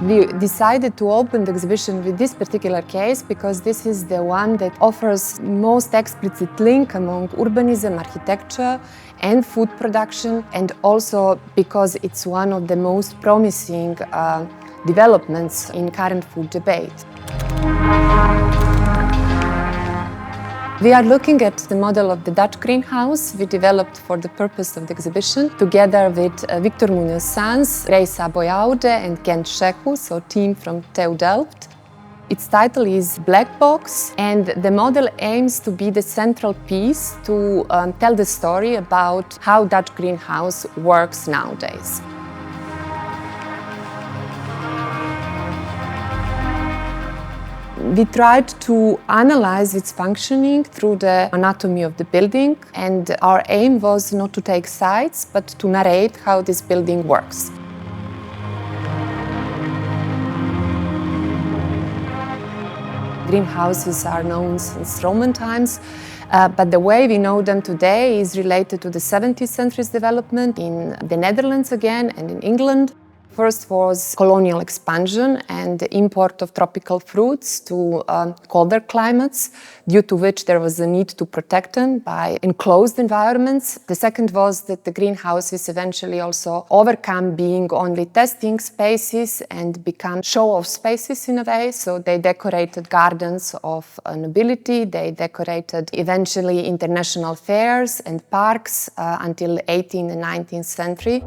We decided to open the exhibition with this particular case because this is the one that offers most explicit link among urbanism, architecture and food production, and also because it's one of the most promising developments in current food debate. We are looking at the model of the Dutch greenhouse we developed for the purpose of the exhibition together with Victor Munoz's sons, Grace Aboyaude and Kent Sheku, so team from TU Delft. Its title is Black Box, and the model aims to be the central piece to tell the story about how Dutch greenhouse works nowadays. We tried to analyze its functioning through the anatomy of the building, and our aim was not to take sides, but to narrate how this building works. Greenhouses are known since Roman times, but the way we know them today is related to the 17th century's development in the Netherlands again and in England. First was colonial expansion and the import of tropical fruits to colder climates, due to which there was a need to protect them by enclosed environments. The second was that the greenhouses eventually also overcome being only testing spaces and become show-off spaces in a way. So they decorated gardens of nobility, they decorated eventually international fairs and parks until 18th and 19th century.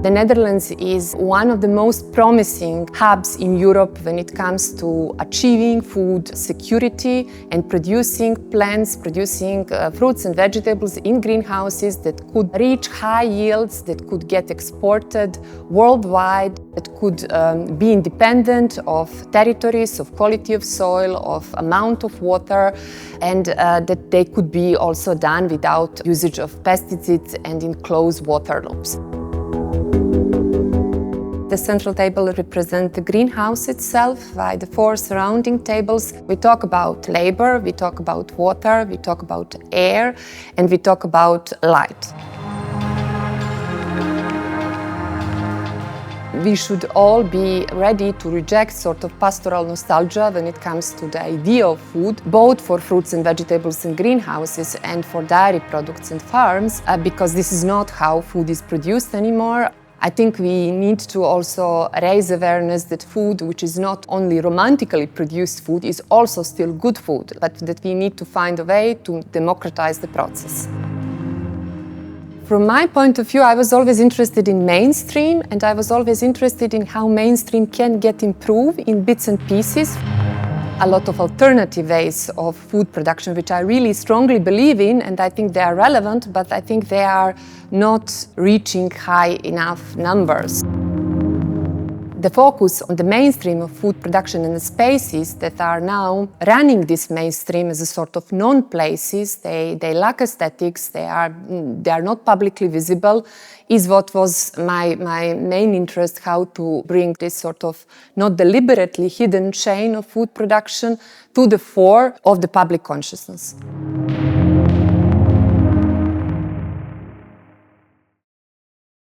The Netherlands is one of the most promising hubs in Europe when it comes to achieving food security and producing plants, producing fruits and vegetables in greenhouses that could reach high yields, that could get exported worldwide, that could be independent of territories, of quality of soil, of amount of water, and that they could be also done without usage of pesticides and in closed water loops. The central table represents the greenhouse itself, while the four surrounding tables, we talk about labor, we talk about water, we talk about air, and we talk about light. We should all be ready to reject sort of pastoral nostalgia when it comes to the idea of food, both for fruits and vegetables in greenhouses and for dairy products and farms, because this is not how food is produced anymore. I think we need to also raise awareness that food, which is not only romantically produced food, is also still good food, but that we need to find a way to democratize the process. From my point of view, I was always interested in mainstream, and I was always interested in how mainstream can get improved in bits and pieces. A lot of alternative ways of food production, which I really strongly believe in, and I think they are relevant, but I think they are not reaching high enough numbers. The focus on the mainstream of food production and the spaces that are now running this mainstream as a sort of non-places, they lack aesthetics, they are not publicly visible, is what was my main interest, how to bring this sort of not deliberately hidden chain of food production to the fore of the public consciousness.